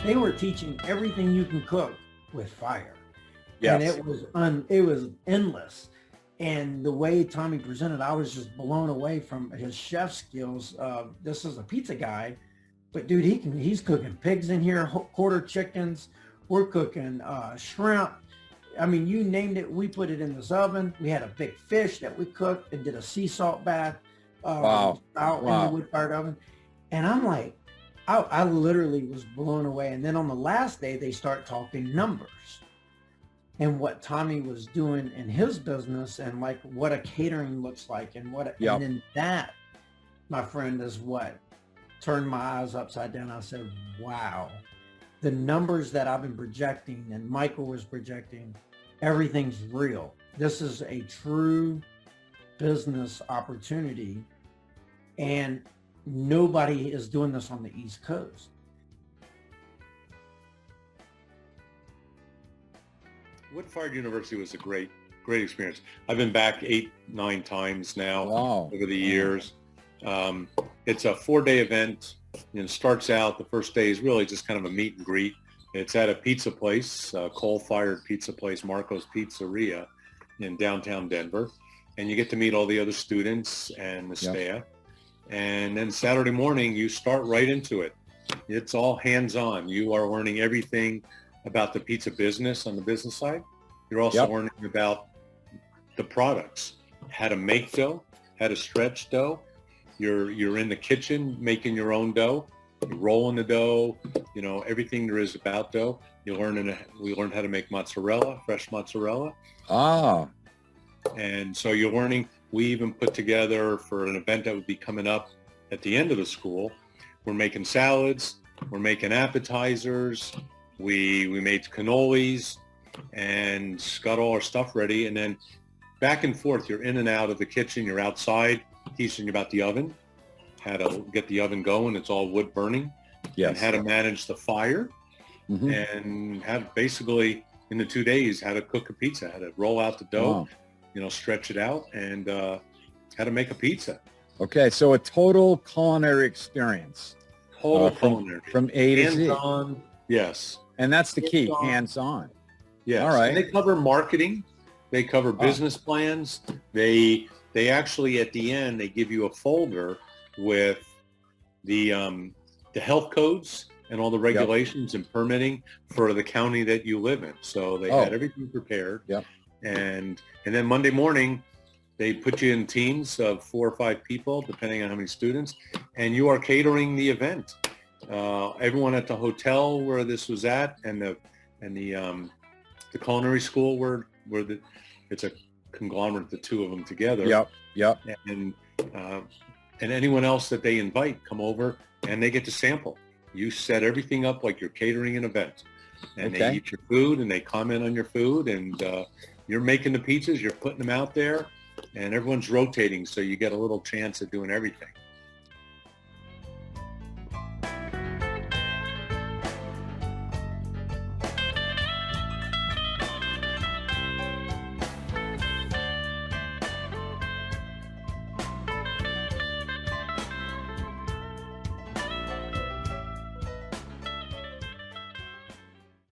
They were teaching everything you can cook with fire. And Yes. it was endless. And the way Tommy presented, I was just blown away from his chef skills. This is a pizza guy, but dude, he's cooking pigs in here, quarter chickens. We're cooking shrimp. I mean, you named it. We put it in this oven. We had a big fish that we cooked and did a sea salt bath Wow. out in the Wow. wood-fired oven. And I'm like, I literally was blown away. And then on the last day, they start talking numbers and what Tommy was doing in his business and like what a catering looks like and what, Yep. and then that, my friend, is what turned my eyes upside down. I said, wow, the numbers that I've been projecting and Michael was projecting, everything's real. This is a true business opportunity and nobody is doing this on the East Coast. Wood-fired University was a great experience. I've been back 8-9 times now. Wow. Over the years. It's a 4-day event. It starts out, the first day is really just kind of a meet and greet. It's at a pizza place, a coal-fired pizza place, Marco's Pizzeria in downtown Denver. And you get to meet all the other students and the staff. And then Saturday morning, you start right into it. It's all hands-on. You are learning everything about the pizza business on the business side. You're also learning about the products, how to make dough, how to stretch dough. You're in the kitchen making your own dough. You're rolling the dough, everything there is about dough. We learned how to make mozzarella, fresh mozzarella. Ah. And so you're learning. We even put together for an event that would be coming up at the end of the school. We're making salads. We're making appetizers. We made cannolis and got all our stuff ready. And then back and forth, you're in and out of the kitchen. You're outside teaching about the oven, how to get the oven going. It's all wood burning. Yes. And how to manage the fire. Mm-hmm. And how to basically in the 2 days, how to cook a pizza, how to roll out the dough, stretch it out, and how to make a pizza. Okay, so a total culinary experience. Total culinary. From A to Z. Hands-on, yes. And that's the key, Hands-on. hands-on. Yes. All right. And they cover marketing. They cover business plans. They actually, at the end, they give you a folder with the health codes and all the regulations and permitting for the county that you live in. So they had everything prepared. Yep. And then Monday morning, they put you in teams of 4 or 5 people, depending on how many students, and you are catering the event. Everyone at the hotel where this was at, and the culinary school where it's a conglomerate, the two of them together. Yep. And anyone else that they invite come over and they get to sample. You set everything up like you're catering an event, and they eat your food and they comment on your food, and you're making the pizzas, you're putting them out there, and everyone's rotating, so you get a little chance of doing everything.